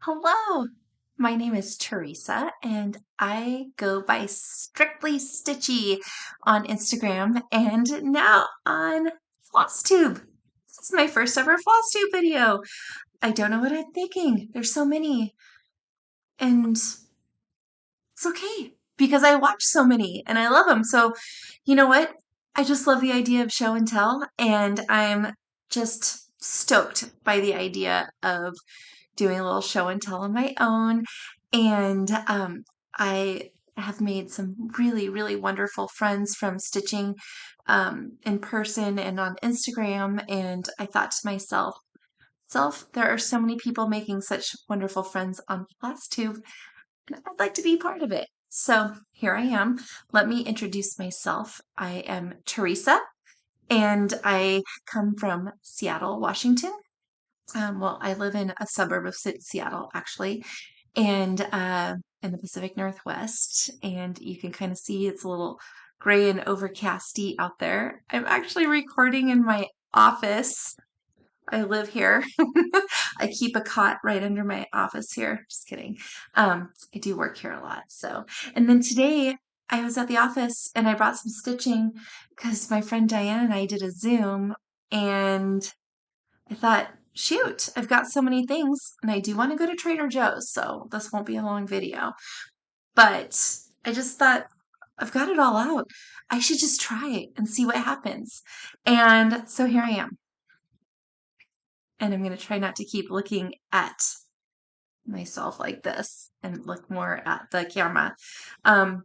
Hello, my name is Teresa, and I go by Strictly Stitchy on Instagram and now on Flosstube. This is my first ever Flosstube video. I don't know what I'm thinking. There's so many, and it's okay because I watch so many and I love them. So, you know what? I just love the idea of show and tell, and I'm just stoked by the idea of doing a little show and tell on my own. And I have made some really, really wonderful friends from stitching in person and on Instagram. And I thought to myself, there are so many people making such wonderful friends on Flosstube, and I'd like to be part of it. So here I am. Let me introduce myself. I am Teresa, and I come from Seattle, Washington. Well, I live in a suburb of Seattle, actually, and in the Pacific Northwest. And you can kind of see it's a little gray and overcasty out there. I'm actually recording in my office. I live here. I keep a cot right under my office here. Just kidding. I do work here a lot. So, and then today I was at the office and I brought some stitching because my friend Diane and I did a Zoom, and I thought, shoot, I've got so many things and I do want to go to Trader Joe's, so this won't be a long video. But I just thought, I've got it all out. I should just try it and see what happens. And so here I am. And I'm going to try not to keep looking at myself like this and look more at the camera. Um,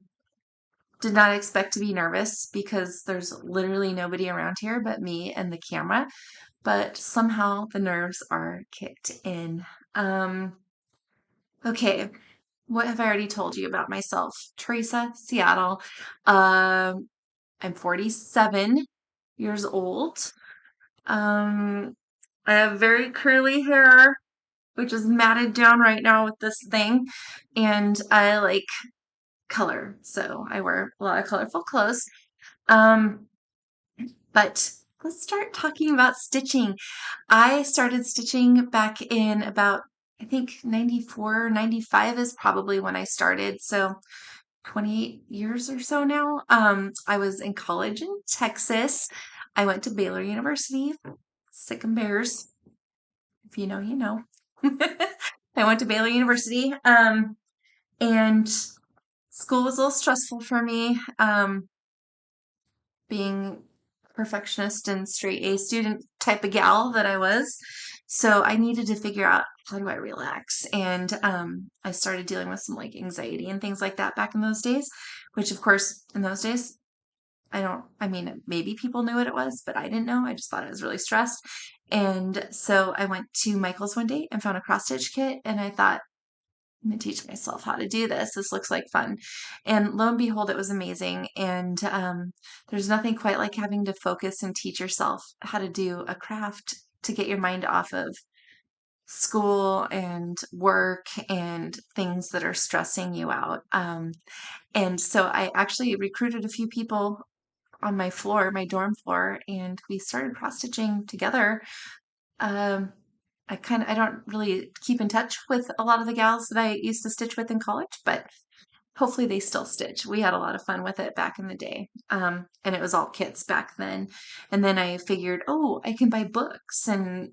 did not expect to be nervous because there's literally nobody around here but me and the camera, but somehow the nerves are kicked in. Okay, what have I already told you about myself? Teresa, Seattle. I'm 47 years old. I have very curly hair, which is matted down right now with this thing, and I like color, so I wear a lot of colorful clothes. Um, but let's start talking about stitching. I started stitching back in about, I think 94, 95 is probably when I started. So 28 years or so now. I was in college in Texas. I went to Baylor University, Sick and Bears. If you know, you know. I went to Baylor University, and school was a little stressful for me. Being perfectionist and straight A student type of gal that I was. So I needed to figure out, how do I relax? And I started dealing with some like anxiety and things like that back in those days, which of course in those days, I mean, maybe people knew what it was, but I didn't know. I just thought I was really stressed. And so I went to Michael's one day and found a cross stitch kit, and I thought, I'm gonna teach myself how to do this. This looks like fun. And lo and behold, it was amazing. And there's nothing quite like having to focus and teach yourself how to do a craft to get your mind off of school and work and things that are stressing you out. And so I actually recruited a few people on my floor, my dorm floor, and we started cross stitching together. Um, I don't really keep in touch with a lot of the gals that I used to stitch with in college, but hopefully they still stitch. We had a lot of fun with it back in the day. And it was all kits back then. And then I figured, oh, I can buy books and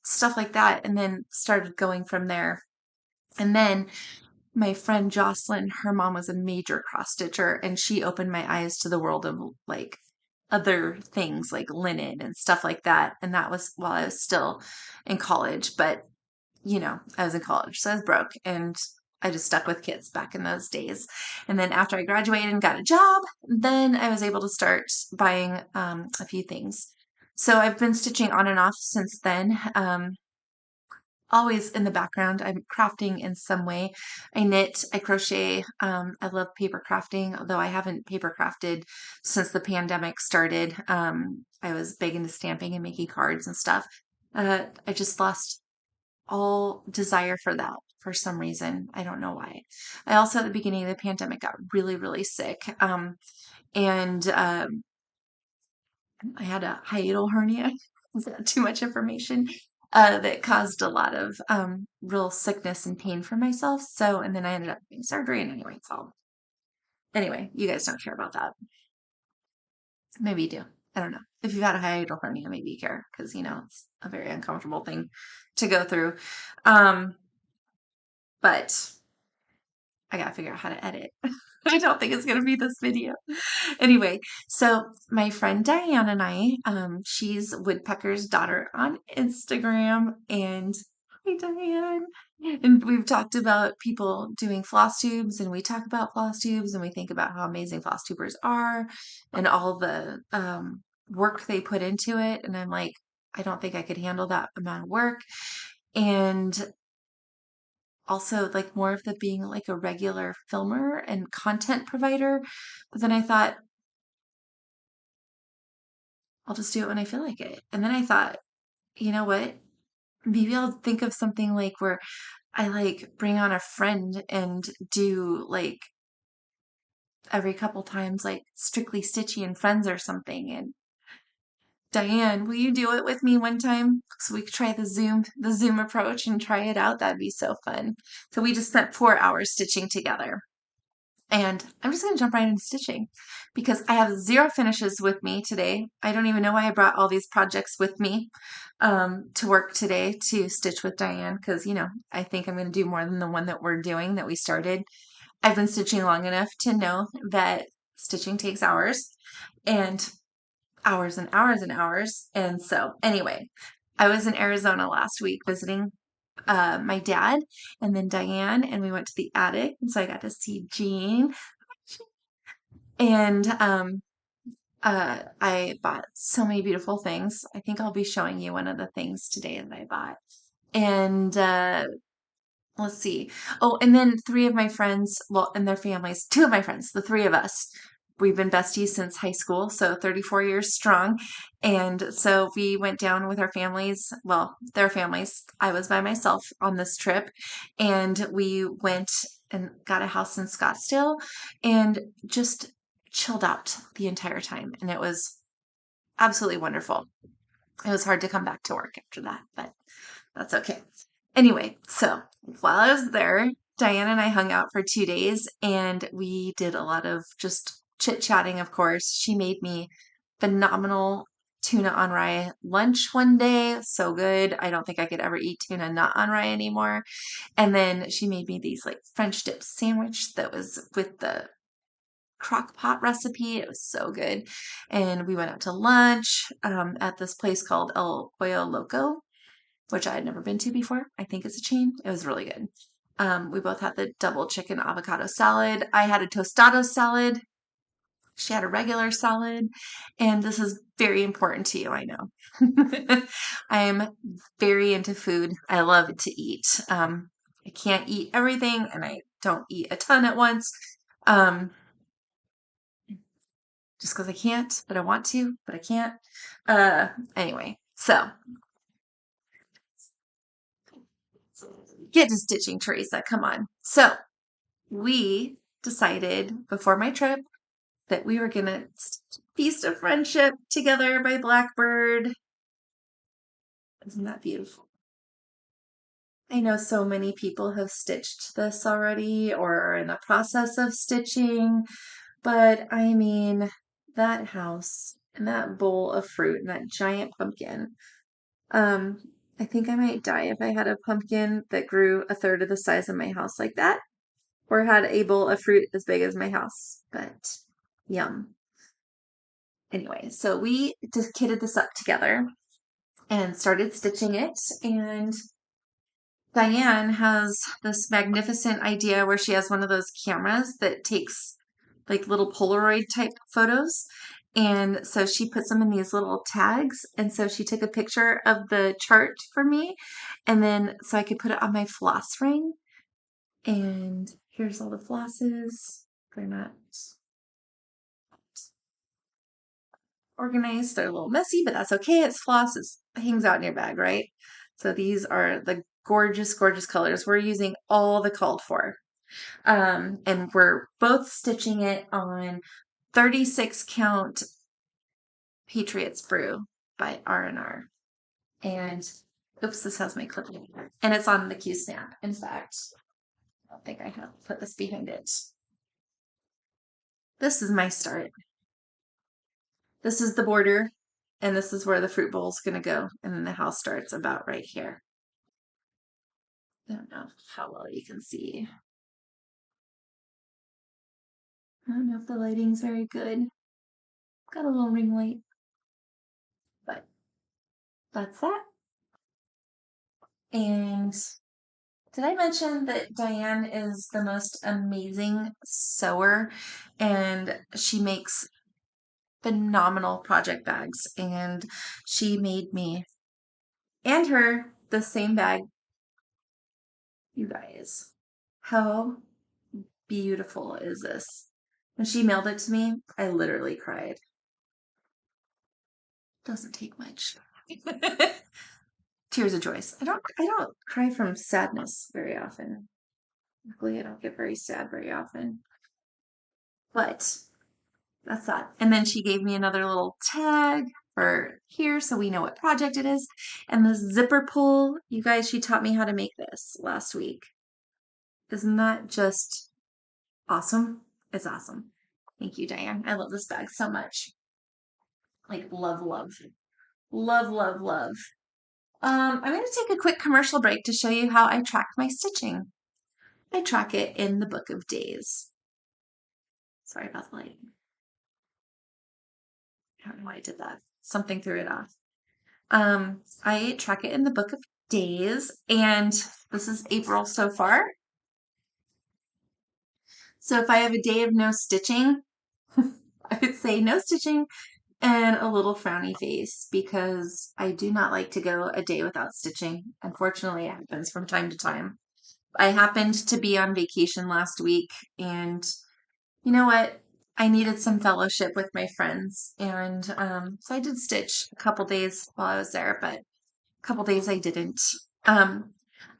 stuff like that. And then started going from there. And then my friend Jocelyn, her mom was a major cross stitcher, and she opened my eyes to the world of like other things like linen and stuff like that. And that was while I was still in college. But, I was in college, so I was broke, and I just stuck with kids back in those days. And then after I graduated and got a job, then I was able to start buying a few things. So I've been stitching on and off since then. Always in the background, I'm crafting in some way. I knit, I crochet. I love paper crafting, although I haven't paper crafted since the pandemic started. I was big into stamping and making cards and stuff. I just lost all desire for that for some reason. I don't know why. I also, at the beginning of the pandemic, got really, really sick. And I had a hiatal hernia. Is that too much information? that caused a lot of real sickness and pain for myself. So, and then I ended up having surgery, and anyway, so anyway, you guys don't care about that. Maybe you do. I don't know. If you've had a hiatal hernia, maybe you care because it's a very uncomfortable thing to go through. Um, but I gotta figure out how to edit. I don't think it's gonna be this video. Anyway, so my friend Diane and I, she's Woodpecker's daughter on Instagram, and hi Diane. And we've talked about people doing floss tubes, and we talk about floss tubes, and we think about how amazing floss tubers are, and all the work they put into it. And I'm like, I don't think I could handle that amount of work. And also like more of the being like a regular filmer and content provider. But then I thought, I'll just do it when I feel like it. And then I thought, you know what? Maybe I'll think of something like where I like bring on a friend and do like every couple times, like Strictly Stitchy and Friends or something. And Diane, will you do it with me one time so we could try the Zoom approach and try it out? That'd be so fun. So we just spent 4 hours stitching together. And I'm just going to jump right into stitching because I have 0 finishes with me today. I don't even know why I brought all these projects with me to work today to stitch with Diane because, I think I'm going to do more than the one that we're doing that we started. I've been stitching long enough to know that stitching takes hours and hours and hours and hours. And so, anyway, I was in Arizona last week visiting my dad and then Diane, and we went to the attic. And so I got to see Jean. And I bought so many beautiful things. I think I'll be showing you one of the things today that I bought. And let's see. Oh, and then 3 of my friends, well, and their families, 2 of my friends, the 3 of us, we've been besties since high school, so 34 years strong. And so we went down with our families, well, their families. I was by myself on this trip, and we went and got a house in Scottsdale and just chilled out the entire time. And it was absolutely wonderful. It was hard to come back to work after that, but that's okay. Anyway, so while I was there, Diane and I hung out for 2 days and we did a lot of just chit-chatting, of course. She made me phenomenal tuna on rye lunch one day. So good. I don't think I could ever eat tuna not on rye anymore. And then she made me these like French dip sandwich that was with the crock pot recipe. It was so good. And we went out to lunch at this place called El Pollo Loco, which I had never been to before. I think it's a chain. It was really good. We both had the double chicken avocado salad. I had a tostado salad. She had a regular salad. And this is very important to you, I know. I am very into food. I love to eat. I can't eat everything and I don't eat a ton at once. Um, just because I can't, but I want to, but I can't. Anyway, so get to stitching, Theresa. Come on. So we decided before my trip that we were gonna Feast of Friendship together by Blackbird. Isn't that beautiful? I know so many people have stitched this already or are in the process of stitching, but I mean, that house and that bowl of fruit and that giant pumpkin. Um, I think I might die if I had a pumpkin that grew a third of the size of my house like that, or had a bowl of fruit as big as my house. But yum. Anyway, so we just kitted this up together and started stitching it. And Diane has this magnificent idea where she has one of those cameras that takes like little Polaroid type photos. And so she puts them in these little tags. And so she took a picture of the chart for me. And then so I could put it on my floss ring. And here's all the flosses. They're not organized. They're a little messy, but that's okay. It's floss. It hangs out in your bag, right? So these are the gorgeous, gorgeous colors. We're using all the called for. And we're both stitching it on 36 count Patriots Brew by R&R. And Oops, this has my clip in it. And it's on the Q snap. In fact, I don't think I have put this behind it. This is my start. This is the border, and this is where the fruit bowl is going to go. And then the house starts about right here. I don't know how well you can see. I don't know if the lighting's very good. Got a little ring light, but that's that. And did I mention that Diane is the most amazing sewer, and she makes phenomenal project bags, and she made me and her the same bag. You guys, how beautiful is this? When she mailed it to me, I literally cried. Doesn't take much. Tears of joy. I don't cry from sadness very often. Luckily, I don't get very sad very often. But that's that. And then she gave me another little tag for here so we know what project it is. And the zipper pull, you guys, she taught me how to make this last week. Isn't that just awesome? It's awesome. Thank you, Diane. I love this bag so much. Like, love, love, love, love, love. I'm going to take a quick commercial break to show you how I track my stitching. I track it in the book of days. Sorry about the lighting. I don't know why I did that. Something threw it off. I track it in the book of days, and this is April so far. So if I have a day of no stitching, I would say no stitching and a little frowny face because I do not like to go a day without stitching. Unfortunately, it happens from time to time. I happened to be on vacation last week, and you know what? I needed some fellowship with my friends, and so I did stitch a couple days while I was there, but a couple days I didn't. Um,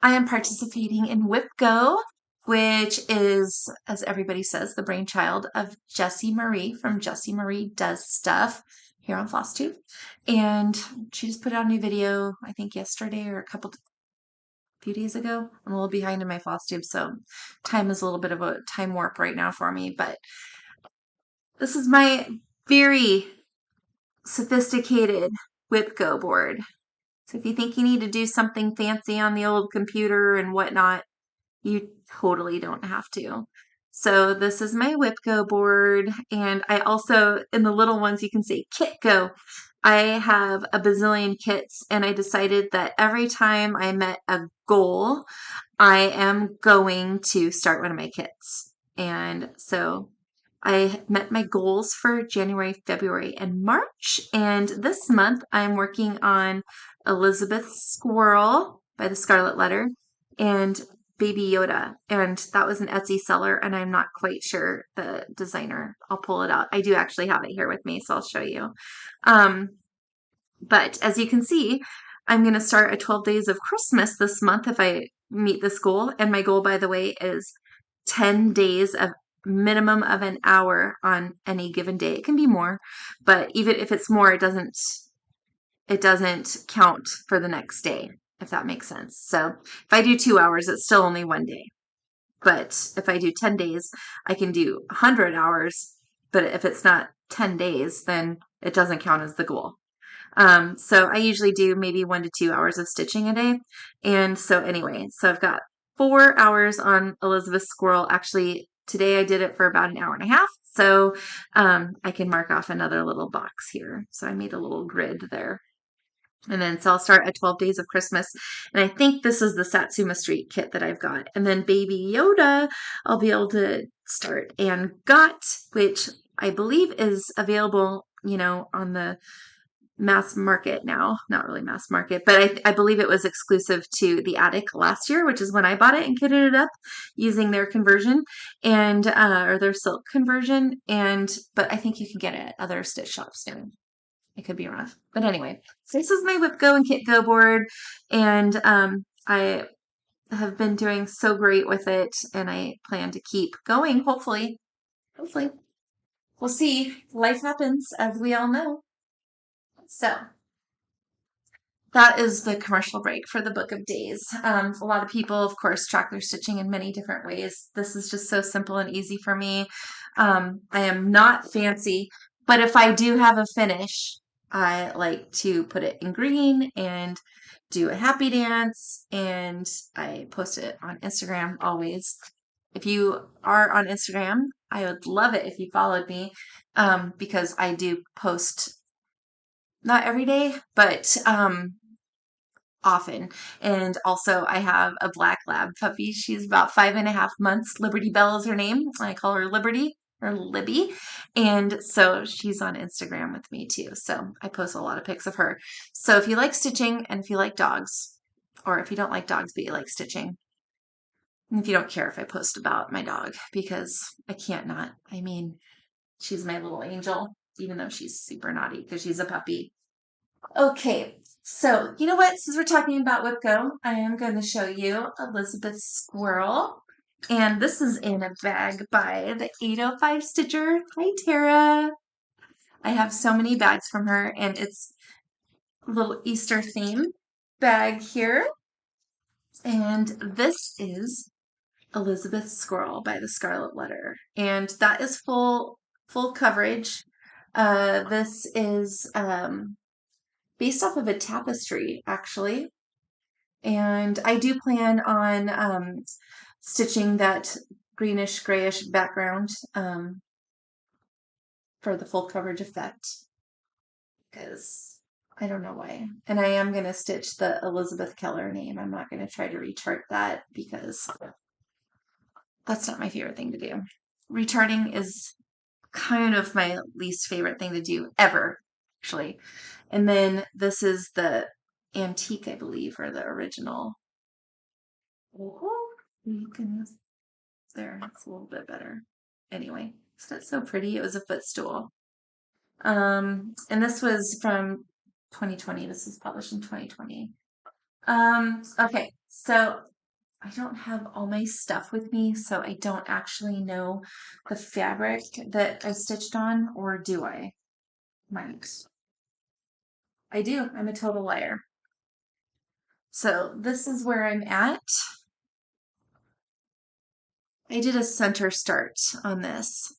I am participating in Whip Go, which is, as everybody says, the brainchild of Jessie Marie from Jessie Marie Does Stuff here on Flosstube. And she just put out a new video, I think yesterday or few days ago. I'm a little behind in my Flosstube, so time is a little bit of a time warp right now for me, but this is my very sophisticated Whip Go board. So if you think you need to do something fancy on the old computer and whatnot, you totally don't have to. So this is my Whip Go board, and I also, in the little ones, you can see Kit Go. I have a bazillion kits, and I decided that every time I met a goal, I am going to start one of my kits. And so I met my goals for January, February, and March. And this month I'm working on Elizabeth's Squirrel by the Scarlet Letter and Baby Yoda. And that was an Etsy seller, and I'm not quite sure the designer. I'll pull it out. I do actually have it here with me, so I'll show you. But as you can see, I'm going to start a 12 days of Christmas this month if I meet this goal. And my goal, by the way, is 10 days of minimum of an hour on any given day. It can be more, but even if it's more, it doesn't count for the next day, if that makes sense. So if I do 2 hours, it's still only one day. But if I do 10 days, I can do 100 hours. But if it's not 10 days, then it doesn't count as the goal. So I usually do maybe 1 to 2 hours of stitching a day. And so anyway, so I've got 4 hours on Elizabeth Squirrel. Actually, today I did it for about an hour and a half. So I can mark off another little box here. So I made a little grid there. And then, so I'll start at 12 Days of Christmas. And I think this is the Satsuma Street kit that I've got. And then Baby Yoda, I'll be able to start. And Got, which I believe is available, on the mass market now. Not really mass market, but I believe it was exclusive to the Attic last year, which is when I bought it and kitted it up using their conversion and, or their silk conversion. But I think you can get it at other stitch shops now. I could be wrong. But anyway, so this is my Whip Go and Kit Go board. And I have been doing so great with it. And I plan to keep going, hopefully. Hopefully. We'll see. Life happens, as we all know. So that is the commercial break for the Book of Days. A lot of people, of course, track their stitching in many different ways. This is just so simple and easy for me. I am not fancy, but if I do have a finish, I like to put it in green and do a happy dance, and I post it on Instagram always. If you are on Instagram, I would love it if you followed me, because I do post not every day, but often. And also, I have a black lab puppy. She's about 5.5 months. Liberty Bell is her name. I call her Liberty or Libby. And so she's on Instagram with me too. So I post a lot of pics of her. So if you like stitching and if you like dogs, or if you don't like dogs but you like stitching, and if you don't care if I post about my dog, because I can't not. I mean, she's my little angel, even though she's super naughty because she's a puppy. Okay, so you know what? Since we're talking about WhipGo, I am going to show you Elizabeth's Squirrel. And this is in a bag by the 805 Stitcher. Hi, Tara. I have so many bags from her, and it's a little Easter theme bag here. And this is Elizabeth's Squirrel by the Scarlet Letter. And that is full coverage. This is based off of a tapestry, actually. And I do plan on stitching that greenish grayish background for the full coverage effect, because I don't know why. And I am going to stitch the Elizabeth Keller name. I'm not going to try to rechart that because that's not my favorite thing to do. Recharting is kind of my least favorite thing to do ever, actually. And then this is the antique, I believe, or the original. Oh, you can, there, it's a little bit better. Anyway, so that's so pretty. It was a footstool. And this was from 2020. This was published in 2020. Okay, so I don't have all my stuff with me, so I don't actually know the fabric that I stitched on, or do I? Might. I do. I'm a total liar. So this is where I'm at. I did a center start on this.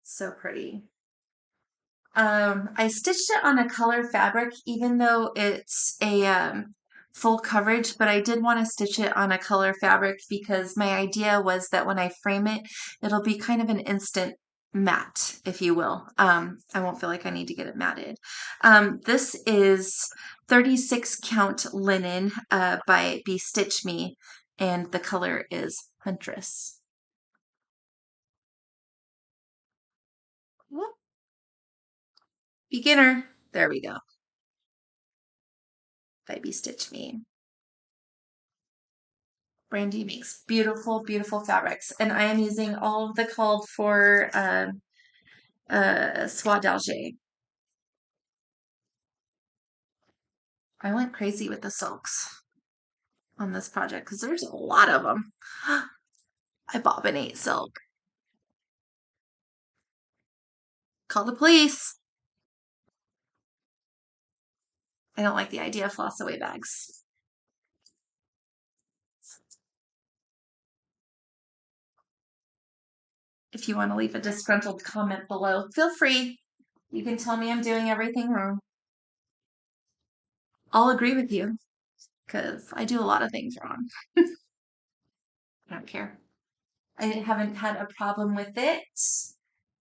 So pretty. I stitched it on a color fabric, even though it's a full coverage, but I did want to stitch it on a color fabric because my idea was that when I frame it, it'll be kind of an instant matte, if you will. I won't feel like I need to get it matted. This is 36 count linen by Be Stitch Me, and the color is Huntress. Whoop. Beginner. There we go. By Be Stitch Me. Brandy makes beautiful, beautiful fabrics, and I am using all of the called for soie d'Alger. I went crazy with the silks on this project because there's a lot of them. I bobbinate silk. Call the police. I don't like the idea of floss away bags. If you want to leave a disgruntled comment below, feel free. You can tell me I'm doing everything wrong. I'll agree with you because I do a lot of things wrong. I don't care. I haven't had a problem with it.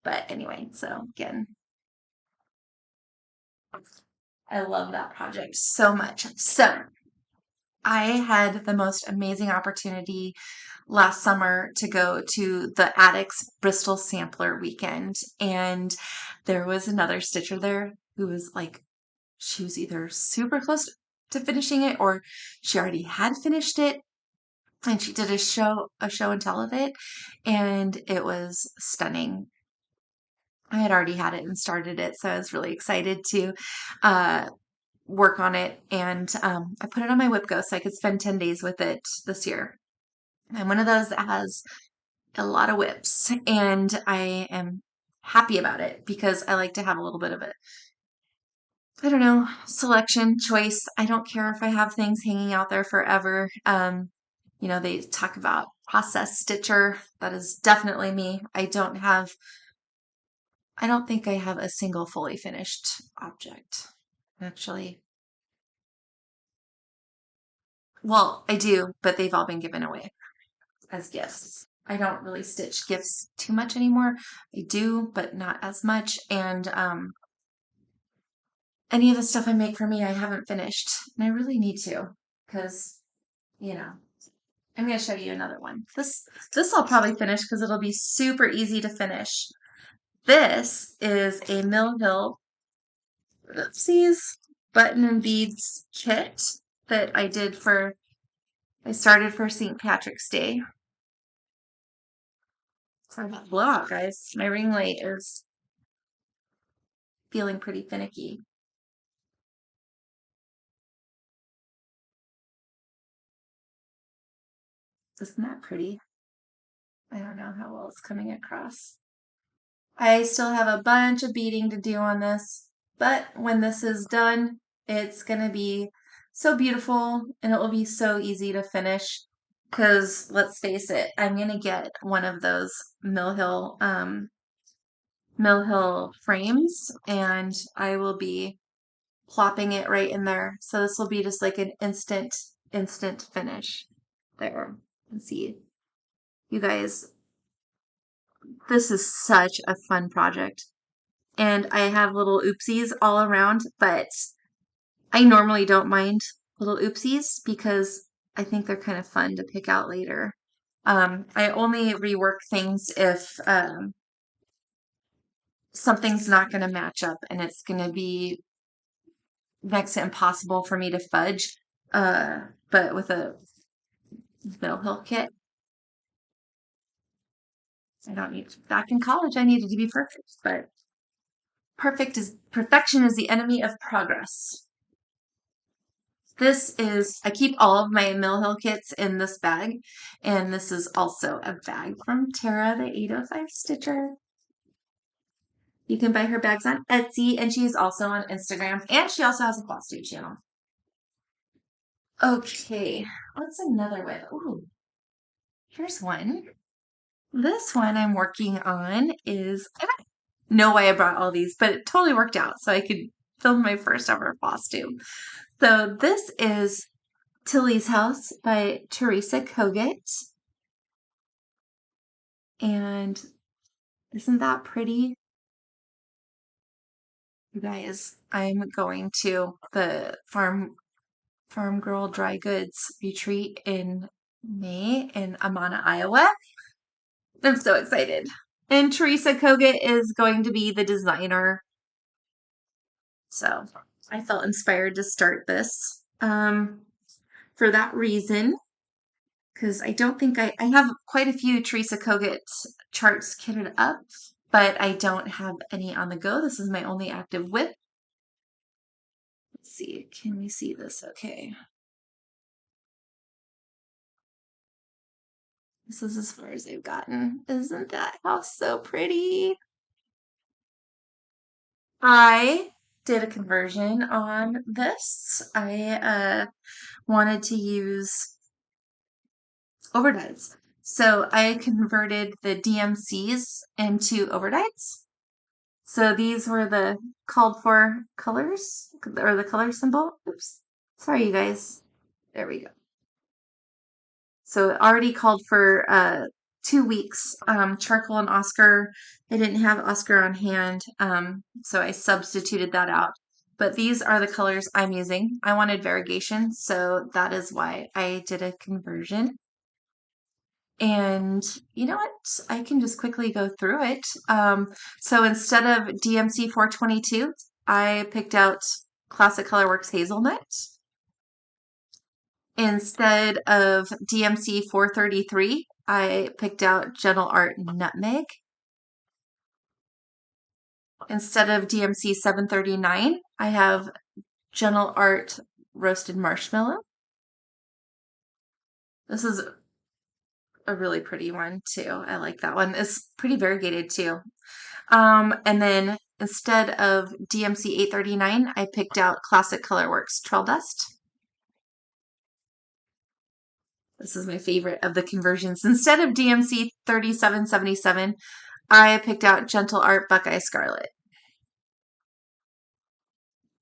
But anyway, so again, I love that project so much. So I had the most amazing opportunity last summer to go to the Addicts Bristol Sampler weekend. And there was another stitcher there who was like, she was either super close to finishing it or she already had finished it. And she did a show and tell of it. And it was stunning. I had already had it and started it, so I was really excited to uh, work on it. And I put it on my WhipGo so I could spend 10 days with it this year. I'm one of those that has a lot of whips, and I am happy about it because I like to have a little bit of it. I don't know, selection, choice. I don't care if I have things hanging out there forever. They talk about process stitcher. That is definitely me. I don't think I have a single fully finished object. Actually, well, I do, but they've all been given away as gifts. I don't really stitch gifts too much anymore. I do, but not as much. And any of the stuff I make for me, I haven't finished, and I really need to, because you know, I'm going to show you another one. This I'll probably finish because it'll be super easy to finish. This is a Mill Hill Oopsies button and beads kit that I started for St. Patrick's Day. Sorry about the blowout, guys. My ring light is feeling pretty finicky. Isn't that pretty? I don't know how well it's coming across. I still have a bunch of beading to do on this, but when this is done, it's going to be so beautiful and it will be so easy to finish because let's face it, I'm going to get one of those Mill Hill frames and I will be plopping it right in there. So this will be just like an instant finish. There. You can see. You guys, this is such a fun project. And I have little oopsies all around, but I normally don't mind little oopsies because I think they're kind of fun to pick out later. I only rework things if something's not going to match up and it's going to be next to impossible for me to fudge. But with a Mill Hill kit, I don't need to. Back in college, I needed to be perfect, but perfection is the enemy of progress. I keep all of my Mill Hill kits in this bag, and this is also a bag from Tara, the 805 Stitcher. You can buy her bags on Etsy, and she's also on Instagram, and she also has a Flosstube channel. Okay, what's another one? Ooh, here's one. This one I'm working on is, I don't know why I brought all these, but it totally worked out so I could film my first ever Flosstube. So this is Tilly's House by Theresa Kogut. And isn't that pretty? You guys, I'm going to the Farm Girl Dry Goods retreat in May in Amana, Iowa. I'm so excited. And Theresa Kogut is going to be the designer. So I felt inspired to start this for that reason. Because I don't think I have quite a few Theresa Kogut charts kitted up, but I don't have any on the go. This is my only active whip. Let's see, can we see this okay? This is as far as I've gotten. Isn't that house so pretty? I did a conversion on this. I wanted to use overdyes. So I converted the DMCs into overdyes. So these were the called for colors, or the color symbol. Oops. Sorry, you guys. There we go. So it already called for 2 weeks. Charcoal and Oscar. I didn't have Oscar on hand, so I substituted that out. But these are the colors I'm using. I wanted variegation, so that is why I did a conversion. And you know what? I can just quickly go through it. So instead of DMC 422, I picked out Classic Colorworks Hazelnut. Instead of DMC 433, I picked out Gentle Art Nutmeg. Instead of DMC 739, I have Gentle Art Roasted Marshmallow. This is a really pretty one too. I like that one. It's pretty variegated too. And then instead of DMC 839, I picked out Classic Colorworks Trail Dust. This is my favorite of the conversions. Instead of DMC 3777, I picked out Gentle Art Buckeye Scarlet.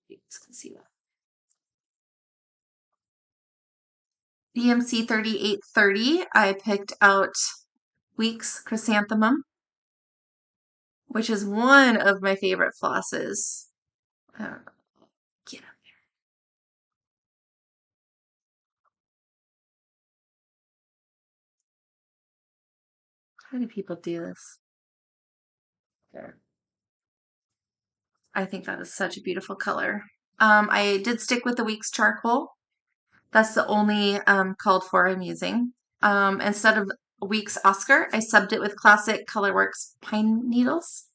You can see that. DMC 3830, I picked out Weeks Chrysanthemum, which is one of my favorite flosses. Get up there. How do people do this? There. I think that is such a beautiful color. I did stick with the Weeks Charcoal. That's the only called for I'm using. Instead of Weeks Oscar, I subbed it with Classic Colorworks Pine Needles.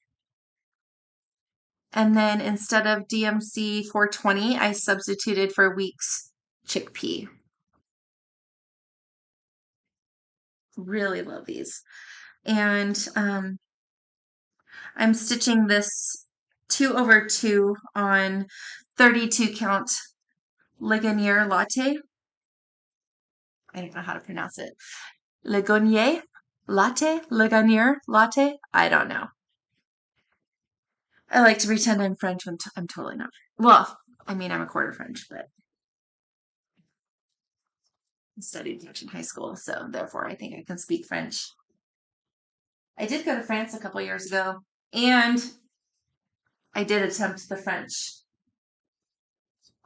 And then instead of DMC 420, I substituted for Weeks Chickpea. Really love these. And I'm stitching this 2/2 on 32 count Ligonier Latte. I don't know how to pronounce it. Ligonier Latte? Ligonier Latte? I don't know. I like to pretend I'm French when I'm totally not. Well, I mean, I'm a quarter French, but I studied French in high school, so therefore I think I can speak French. I did go to France a couple years ago, and I did attempt the French.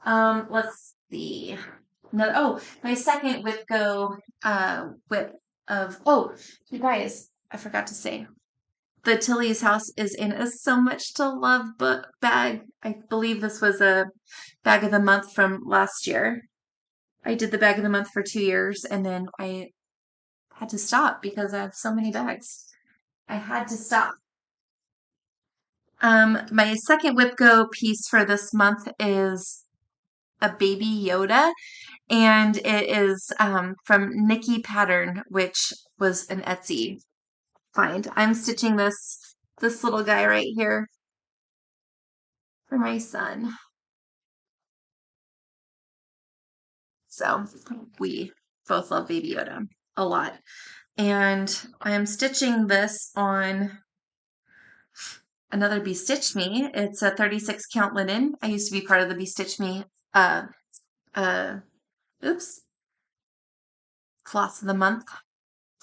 Let's see. No, oh, my second whip go whip of you guys, I forgot to say. The Tilly's House is in a So Much to Love book bag. I believe this was a bag of the month from last year. I did the bag of the month for 2 years and then I had to stop because I have so many bags. I had to stop. My second whip go piece for this month is a baby Yoda, and it is from Nikki Pattern, which was an Etsy find. I'm stitching this little guy right here for my son. So we both love Baby Yoda a lot. And I'm stitching this on another Be Stitch Me. It's a 36 count linen. I used to be part of the Be Stitch Me Floss of the Month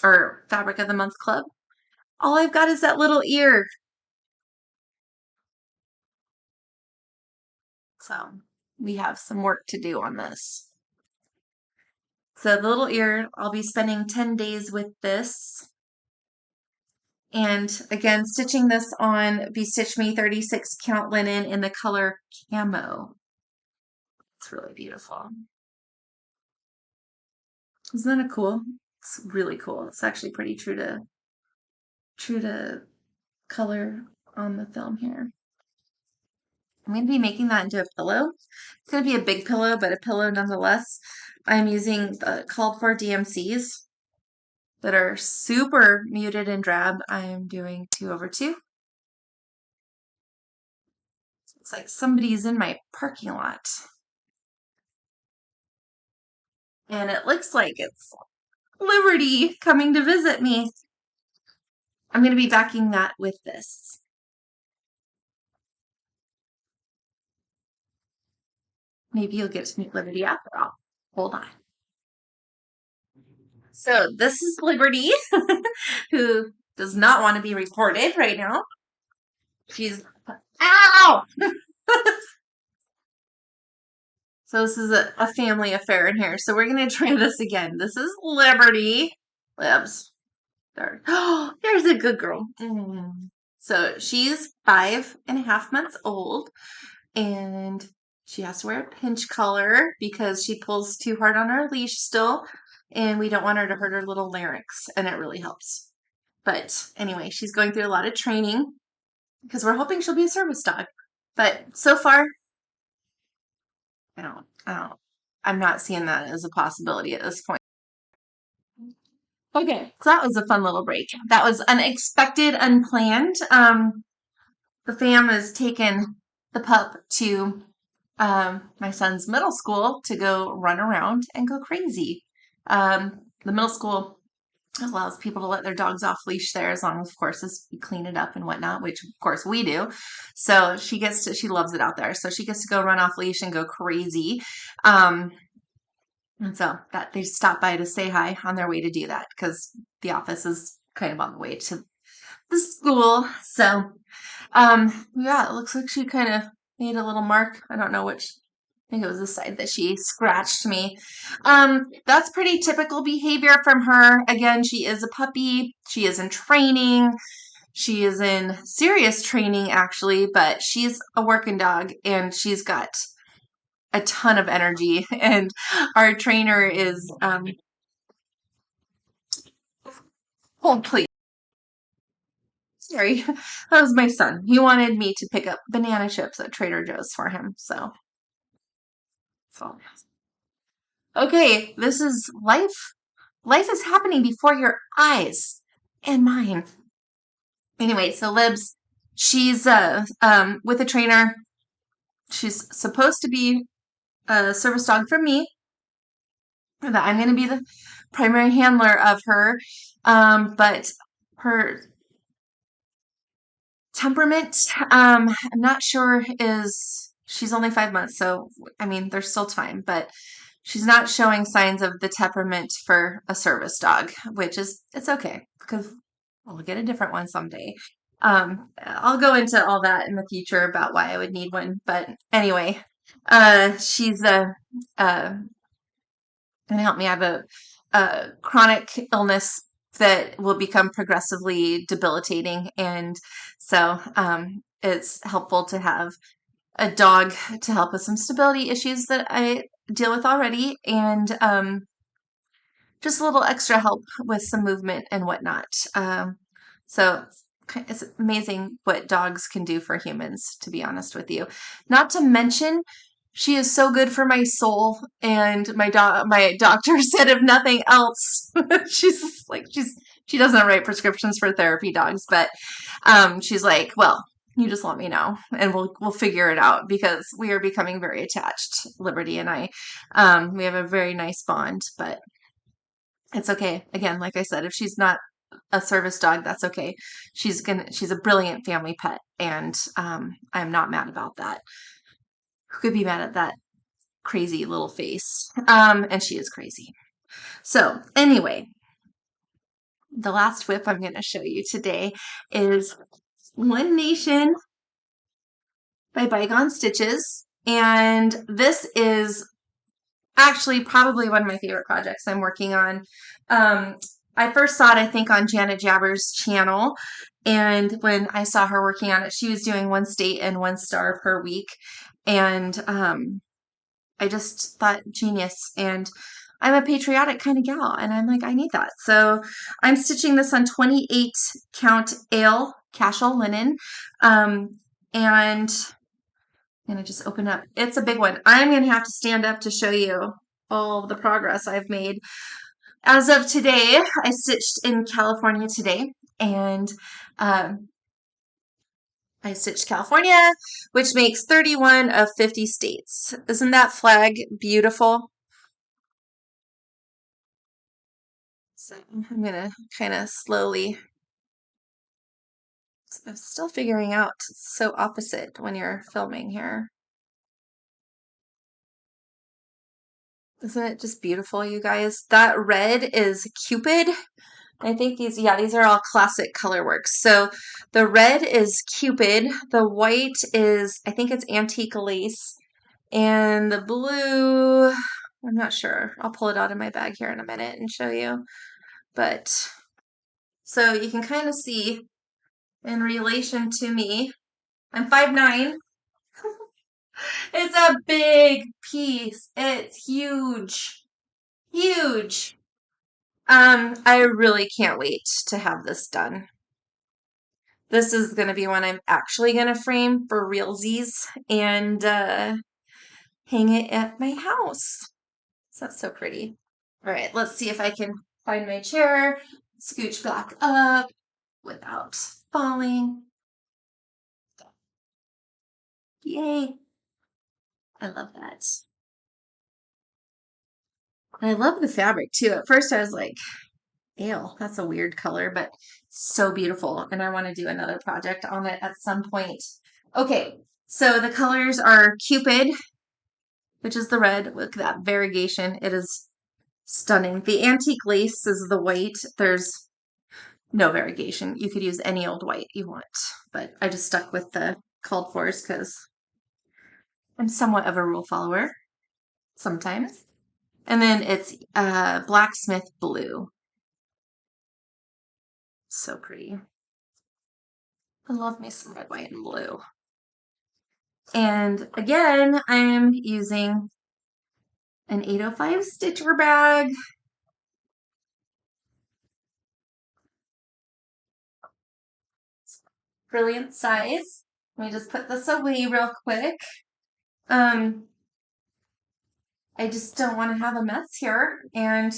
or Fabric of the Month Club. All I've got is that little ear. So we have some work to do on this. So the little ear, I'll be spending 10 days with this. And again, stitching this on Be Stitch Me 36 count linen in the color Camo. It's really beautiful. Isn't that cool? It's really cool. It's actually pretty true to color on the film here. I'm going to be making that into a pillow. It's going to be a big pillow, but a pillow nonetheless. I'm using the called for DMCs that are super muted and drab. I'm doing 2/2. It's like somebody's in my parking lot. And it looks like it's Liberty coming to visit me. I'm going to be backing that with this. Maybe you'll get to meet Liberty after all. Hold on. So this is Liberty, who does not want to be reported right now. She's, ow! So this is a family affair in here. So we're going to try this again. This is Liberty. Libs. There. Oh, there's a good girl. So she's 5.5 months old, and she has to wear a pinch collar because she pulls too hard on her leash still, and we don't want her to hurt her little larynx, and it really helps. But anyway, she's going through a lot of training because we're hoping she'll be a service dog. But so far, I'm not seeing that as a possibility at this point. Okay, so that was a fun little break. That was unexpected, unplanned. the fam has taken the pup to my son's middle school to go run around and go crazy. The middle school allows people to let their dogs off leash there as long as, of course, as we clean it up and whatnot, which of course we do. So she loves it out there. So she gets to go run off leash and go crazy. Um, and so that they stopped by to say hi on their way to do that because the office is kind of on the way to the school. So yeah, it looks like she kind of made a little mark. I don't know which. I think it was the side that she scratched me. That's pretty typical behavior from her. Again, she is a puppy. She is in training. She is in serious training, actually, but she's a working dog and she's got a ton of energy. And our trainer is, hold please. Sorry, that was my son. He wanted me to pick up banana chips at Trader Joe's for him. So okay, this is life. Life is happening before your eyes and mine. Anyway, so Libs, she's with a trainer. She's supposed to be a service dog for me. That I'm going to be the primary handler of her. But her temperament, I'm not sure is she's only 5 months, so I mean there's still time, but she's not showing signs of the temperament for a service dog, which is it's okay because we'll get a different one someday. I'll go into all that in the future about why I would need one, but anyway, she's uh going to help me. I have a chronic illness that will become progressively debilitating. And so it's helpful to have a dog to help with some stability issues that I deal with already. And just a little extra help with some movement and whatnot. So it's amazing what dogs can do for humans, to be honest with you. Not to mention, she is so good for my soul. And my doctor said, if nothing else, she doesn't write prescriptions for therapy dogs, but she's like, well, you just let me know and we'll figure it out because we are becoming very attached, Liberty and I. We have a very nice bond, but it's okay. Again, like I said, if she's not a service dog, that's okay. She's a brilliant family pet, and I'm not mad about that. Who could be mad at that crazy little face? And she is crazy. So anyway, the last whip I'm going to show you today is One Nation by Bygone Stitches, and this is actually probably one of my favorite projects I'm working on. I first saw it, I think, on Janet Jabber's channel. And when I saw her working on it, she was doing one state and one star per week. And I just thought genius. And I'm a patriotic kind of gal. And I'm like, I need that. So I'm stitching this on 28 count ale cashel linen. And I'm going to just open up. It's a big one. I'm going to have to stand up to show you all the progress I've made. As of today, I stitched in California today, and I stitched California, which makes 31 of 50 states. Isn't that flag beautiful? So I'm going to kind of slowly, I'm still figuring out, it's so opposite when you're filming here. Isn't it just beautiful, you guys? That red is Cupid. I think these are all classic color works. So the red is Cupid. The white is, I think it's antique lace. And the blue, I'm not sure. I'll pull it out of my bag here in a minute and show you. But so you can kind of see in relation to me, I'm 5'9". It's a big piece. It's huge. Huge. I really can't wait to have this done. This is going to be one I'm actually going to frame for realsies and hang it at my house. So that's so pretty. All right, let's see if I can find my chair, scooch back up without falling. Yay. I love that. And I love the fabric too. At first I was like, ew, that's a weird color, but so beautiful. And I want to do another project on it at some point. Okay, so the colors are Cupid, which is the red. Look at that variegation. It is stunning. The antique lace is the white. There's no variegation. You could use any old white you want, but I just stuck with the called fors because I'm somewhat of a rule follower sometimes. And then it's blacksmith blue. So pretty. I love me some red, white, and blue. And again, I'm using an 805 stitcher bag. Brilliant size. Let me just put this away real quick. I just don't want to have a mess here. And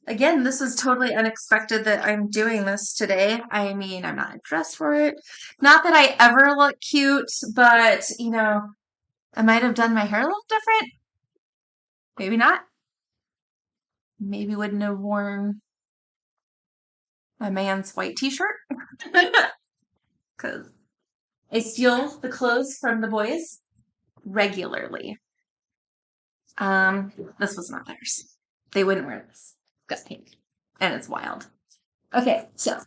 again, this was totally unexpected that I'm doing this today. I mean, I'm not dressed for it. Not that I ever look cute, but you know, I might have done my hair a little different. Maybe not. Maybe wouldn't have worn a man's white t-shirt because I steal the clothes from the boys regularly. This was not theirs. They wouldn't wear this. It's got pink and it's wild. Okay, so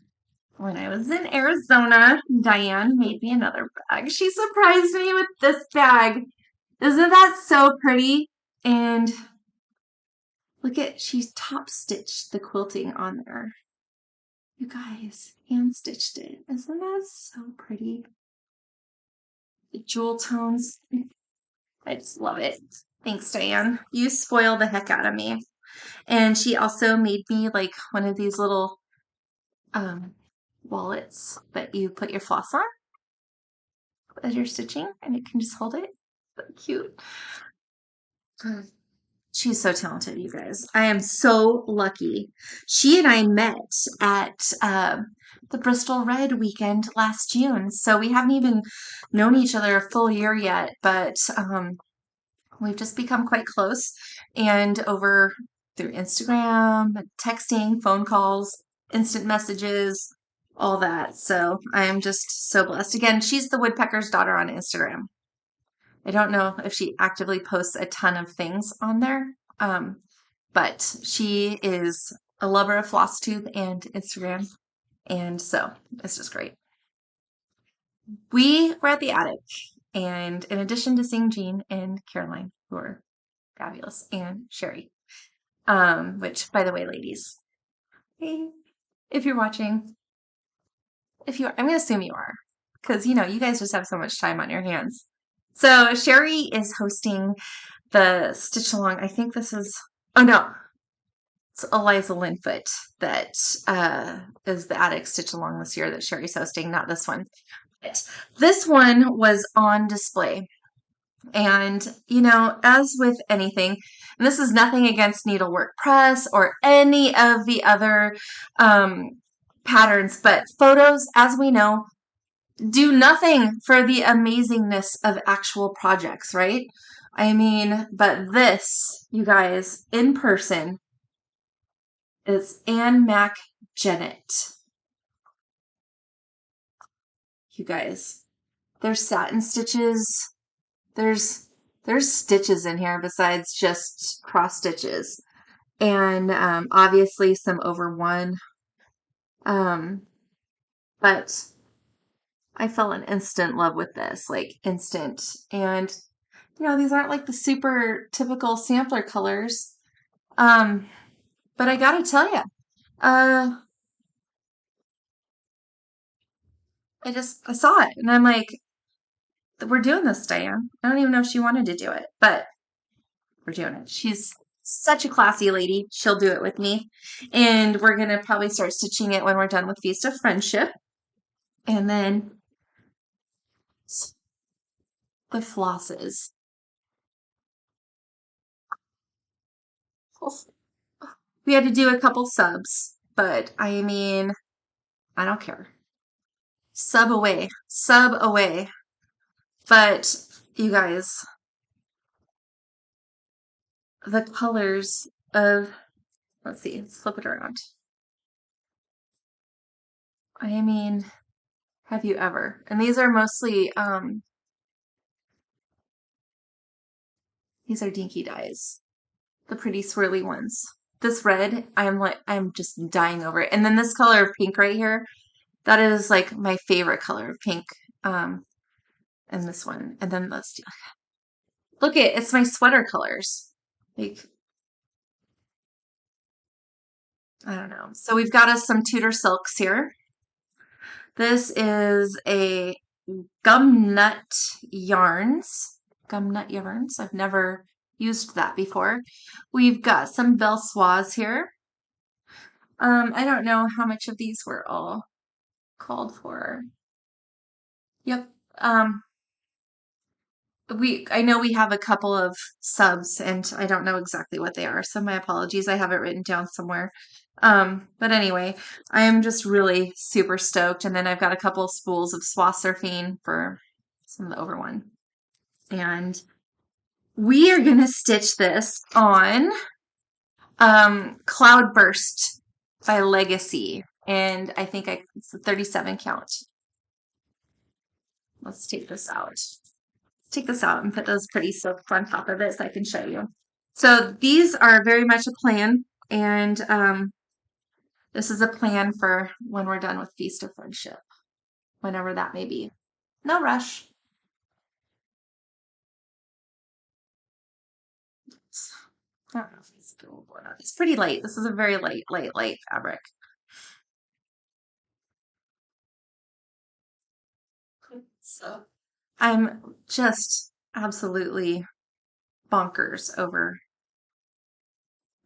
when I was in Arizona, Diane made me another bag. She surprised me with this bag. Isn't that so pretty? And look at, she's top stitched the quilting on there. You guys, hand stitched it. Isn't that so pretty? The jewel tones. I just love it. Thanks, Diane. You spoil the heck out of me. And she also made me like one of these little wallets that you put your floss on as you're stitching, and you can just hold it. So cute. She's so talented, you guys. I am so lucky. She and I met at the Bristol Red weekend last June, so we haven't even known each other a full year yet, but we've just become quite close, and over through Instagram, texting, phone calls, instant messages, all that. So I am just so blessed. Again, she's the woodpecker's daughter on Instagram. I don't know if she actively posts a ton of things on there, but she is a lover of Flosstube and Instagram, and so it's just great. We were at the attic, and in addition to seeing Jean and Caroline, who are fabulous, and Sherry, which, by the way, ladies, hey, if you're watching, if you are, I'm going to assume you are, because, you know, you guys just have so much time on your hands. So Sherry is hosting the Stitch Along. I think this is, oh no, it's Eliza Linfoot that is the Attic Stitch Along this year that Sherry's hosting, not this one. But this one was on display. And, you know, as with anything, and this is nothing against Needlework Press or any of the other patterns, but photos, as we know, do nothing for the amazingness of actual projects, right? I mean, but this, you guys, in person, is Anne Mac Jennett. You guys, there's satin stitches. There's stitches in here besides just cross stitches, and obviously some over one. But I fell in instant love with this, like instant. And you know, these aren't like the super typical sampler colors. But I gotta tell you, uh, I saw it and I'm like, we're doing this, Diane. I don't even know if she wanted to do it, but we're doing it. She's such a classy lady. She'll do it with me. And we're going to probably start stitching it when we're done with Feast of Friendship. And then the flosses. We had to do a couple subs, but I mean, I don't care. Sub away. Sub away. But You guys, the colors of, let's see, let's flip it around. I mean, have you ever? And these are mostly, these are dinky dyes, the pretty swirly ones. This red, I'm just dying over it. And then this color of pink right here, that is like my favorite color of pink. Um, and this one. And then let's do, look it's my sweater colors. Like, I don't know. So we've got us some Tudor silks here. This is a gum nut yarns. Gum nut yarns. I've never used that before. We've got some Belsoise here. I don't know how much of these were all called for. Yep. I know we have a couple of subs and I don't know exactly what they are, so my apologies. I have it written down somewhere. But anyway, I am just really super stoked. And then I've got a couple of spools of Swasserfine for some of the over one. And we are gonna stitch this on Cloudburst by Legacy. And I think it's a 37 count. Let's take this out. Take this out and put those pretty silks on top of it so I can show you. So these are very much a plan, and this is a plan for when we're done with Feast of Friendship, whenever that may be. No rush. I don't know if it's doable or not. It's pretty light. This is a very light fabric. So I'm just absolutely bonkers over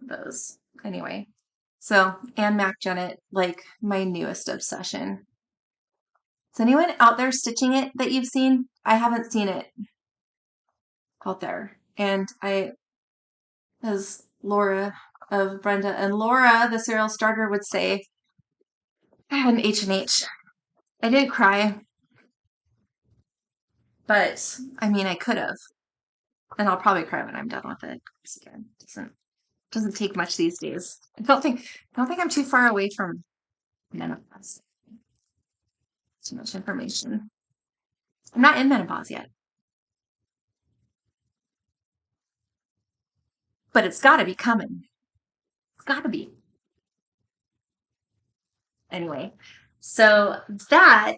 those. Anyway, so Anne Mac Jennett, like my newest obsession. Is anyone out there stitching it that you've seen? I haven't seen it out there. And as Laura of Brenda and Laura, the serial starter, would say, I had an H&H. I didn't cry, but I mean, I could have. And I'll probably cry when I'm done with it. Because again, doesn't take much these days. I don't think I'm too far away from menopause. Too much information. I'm not in menopause yet. But it's gotta be coming. It's gotta be. Anyway, so that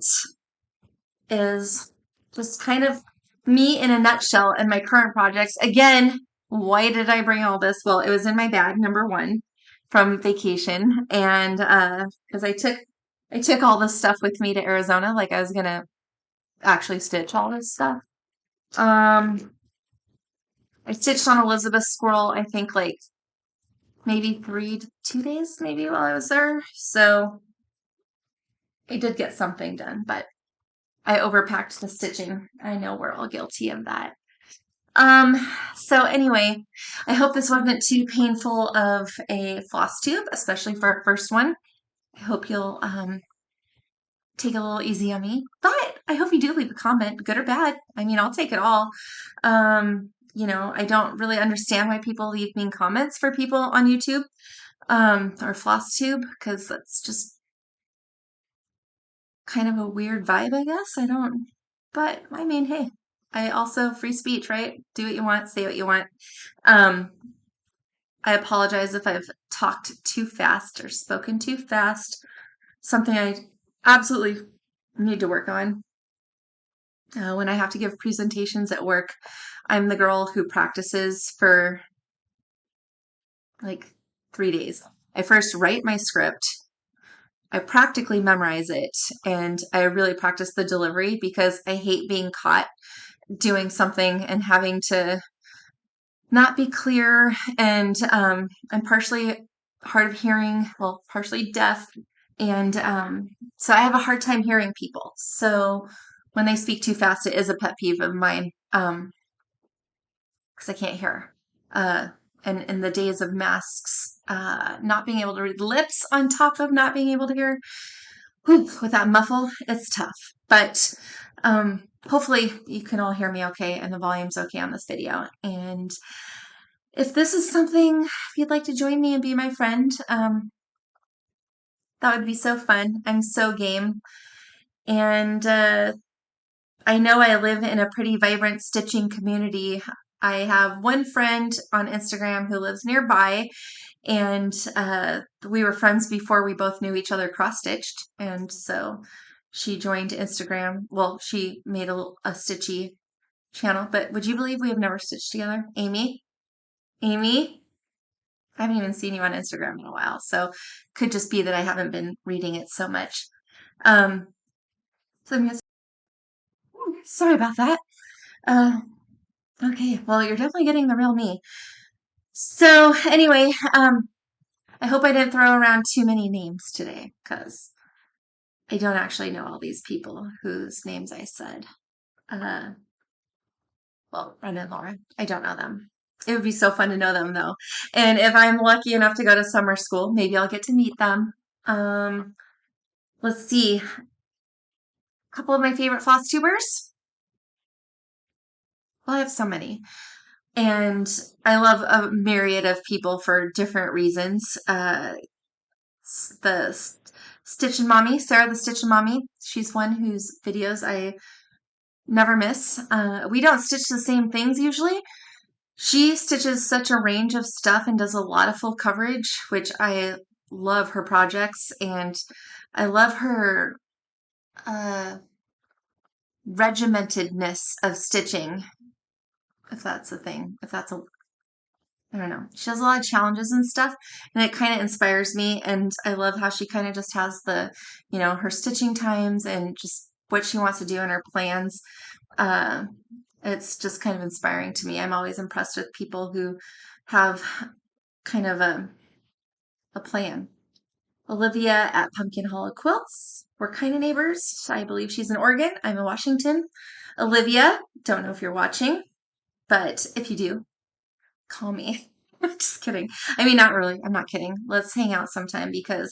is just kind of me in a nutshell and my current projects. Again, why did I bring all this? Well, it was in my bag, number one, from vacation. And because I took all this stuff with me to Arizona, like I was gonna actually stitch all this stuff. Um, I stitched on Elizabeth Squirrel, I think like maybe 2 days maybe while I was there. So I did get something done, but I overpacked the stitching. I know we're all guilty of that. Um, so anyway, I hope this wasn't too painful of a floss tube, especially for our first one. I hope you'll take a little easy on me, but I hope you do leave a comment, good or bad. I mean, I'll take it all. I don't really understand why people leave mean comments for people on YouTube or Flosstube because that's just kind of a weird vibe, I guess. I don't, but I mean, hey, I also free speech, right? Do what you want, say what you want. Um, I apologize if I've talked too fast or spoken too fast. Something I absolutely need to work on. When I have to give presentations at work, I'm the girl who practices for like 3 days. I first write my script, I practically memorize it, and I really practice the delivery because I hate being caught doing something and having to not be clear. And I'm partially hard of hearing, well, partially deaf. And so I have a hard time hearing people. So when they speak too fast, it is a pet peeve of mine because I can't hear. And in the days of masks, not being able to read lips on top of not being able to hear, whew, with that muffle, it's tough. But hopefully you can all hear me okay and the volume's okay on this video. And if this is something, if you'd like to join me and be my friend, that would be so fun. I'm so game. And I know I live in a pretty vibrant stitching community. I have one friend on Instagram who lives nearby, and we were friends before we both knew each other cross-stitched. And so she joined Instagram. Well, she made a Stitchy channel, but would you believe we have never stitched together? Amy? Amy? I haven't even seen you on Instagram in a while, so could just be that I haven't been reading it so much. Um, so I'm sorry about that. Uh, okay, well, you're definitely getting the real me. So anyway, I hope I didn't throw around too many names today, because I don't actually know all these people whose names I said. Uh, well, Brenda and Laura, I don't know them. It would be so fun to know them, though. And if I'm lucky enough to go to summer school, maybe I'll get to meet them. Um, let's see. A couple of my favorite floss tubers. Well, I have so many. And I love a myriad of people for different reasons. The Stitch and Mommy, Sarah the Stitch and Mommy, she's one whose videos I never miss. We don't stitch the same things usually. She stitches such a range of stuff and does a lot of full coverage, which I love her projects, and I love her uh, regimentedness of stitching, if that's a thing, if that's a I don't know. She has a lot of challenges and stuff, and it kind of inspires me. And I love how she kind of just has her stitching times and just what she wants to do and her plans. Uh, it's just kind of inspiring to me. I'm always impressed with people who have kind of a plan. Olivia at Pumpkin Hollow Quilts. We're kind of neighbors. I believe she's in Oregon. I'm in Washington. Olivia, don't know if you're watching, but if you do, call me. Just kidding. I mean, not really. I'm not kidding. Let's hang out sometime because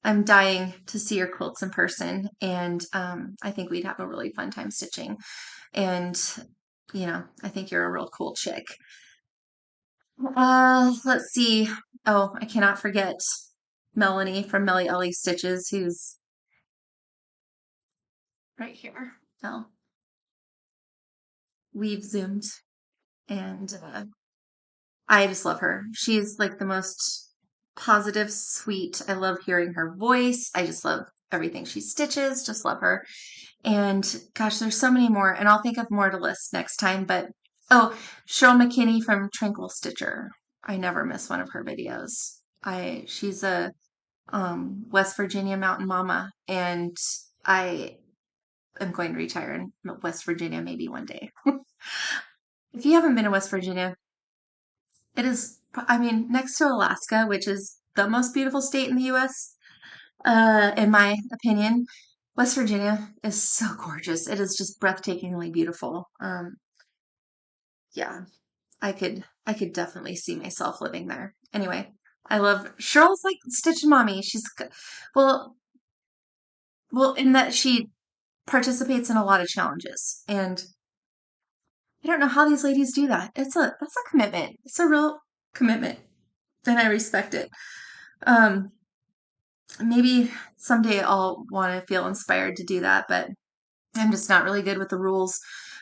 I'm dying to see your quilts in person, and I think we'd have a really fun time stitching. And I think you're a real cool chick. Let's see. Oh, I cannot forget Melanie from Melly Ellie Stitches, who's right here. Oh, we've zoomed, and I just love her. She's like the most positive, sweet. I love hearing her voice. I just love everything she stitches. Just love her. And gosh, there's so many more, and I'll think of more to list next time. But oh, Cheryl McKinney from Tranquil Stitcher. I never miss one of her videos. She's a West Virginia mountain mama, and I am going to retire in West Virginia maybe one day. If you haven't been to West Virginia, it is, I mean, next to Alaska, which is the most beautiful state in the US, in my opinion, West Virginia is so gorgeous. It is just breathtakingly beautiful. Yeah, I could definitely see myself living there. Anyway, I love Cheryl's like Stitch and Mommy. Well, well, in that she participates in a lot of challenges, and I don't know how these ladies do that. That's a commitment. It's a real commitment, and I respect it. Um, Maybe someday I'll want to feel inspired to do that, but I'm just not really good with the rules.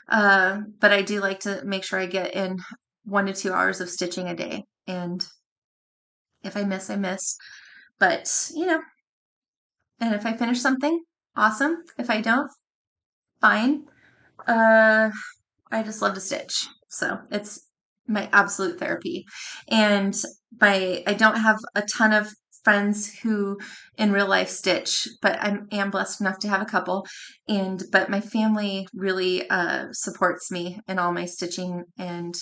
But I do like to make sure I get in 1 to 2 hours of stitching a day. And if I miss, I miss. But, and if I finish something, awesome. If I don't, fine. Uh, I just love to stitch. So it's my absolute therapy. And I don't have a ton of friends who in real life stitch, but I am blessed enough to have a couple. But my family really supports me in all my stitching, and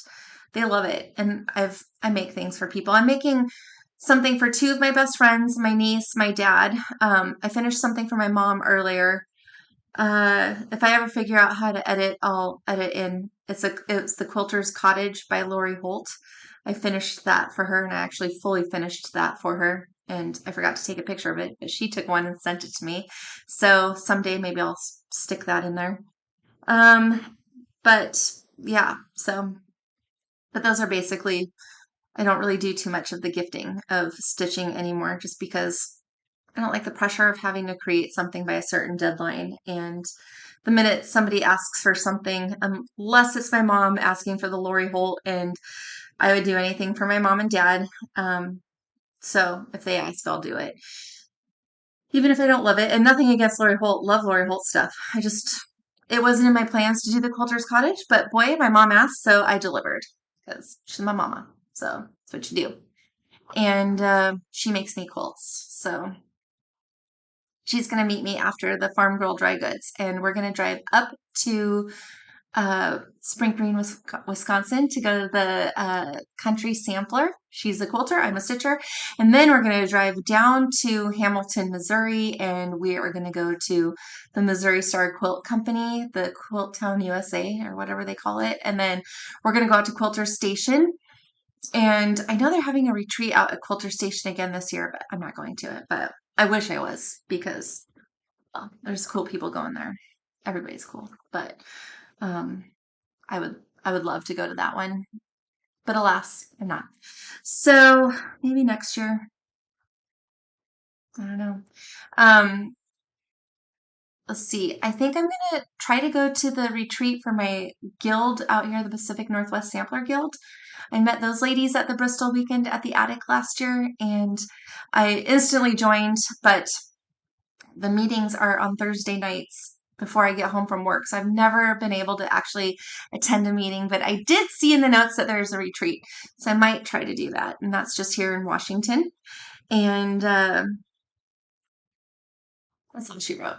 they love it. And I make things for people. I'm making something for two of my best friends, my niece, my dad. I finished something for my mom earlier. If I ever figure out how to edit, I'll edit in. It's The Quilter's Cottage by Lori Holt. I finished that for her, and I actually fully finished that for her. And I forgot to take a picture of it, but she took one and sent it to me. So someday maybe I'll stick that in there. But yeah, so, but those are basically, I don't really do too much of the gifting of stitching anymore just because I don't like the pressure of having to create something by a certain deadline. And the minute somebody asks for something, unless it's my mom asking for the Lori Holt, and I would do anything for my mom and dad. So if they ask, I'll do it. Even if I don't love it, and nothing against Lori Holt, love Lori Holt stuff. It wasn't in my plans to do the Quilter's Cottage, but boy, my mom asked, so I delivered because she's my mama. So that's what you do. And she makes me quilts. So she's going to meet me after the Farm Girl Dry Goods, and we're going to drive up to Spring Green, Wisconsin to go to the Country Sampler. She's a quilter, I'm a stitcher. And then we're going to drive down to Hamilton, Missouri, and we are going to go to the Missouri Star Quilt Company, the Quilt Town USA, or whatever they call it. And then we're going to go out to Quilter Station. And I know they're having a retreat out at Quilter Station again this year, but I'm not going to it. But I wish I was because, well, there's cool people going there. Everybody's cool. But um, I would love to go to that one, but alas, I'm not. So maybe next year. I don't know. Um, let's see. I think I'm gonna try to go to the retreat for my guild out here, the Pacific Northwest Sampler Guild. I met those ladies at the Bristol weekend at the Attic last year, and I instantly joined, but the meetings are on Thursday nights before I get home from work. So I've never been able to actually attend a meeting, but I did see in the notes that there's a retreat. So I might try to do that. And that's just here in Washington. And that's all she wrote.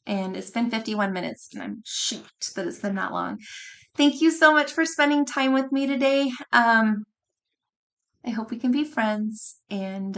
And it's been 51 minutes, and I'm shocked that it's been that long. Thank you so much for spending time with me today. I hope we can be friends. And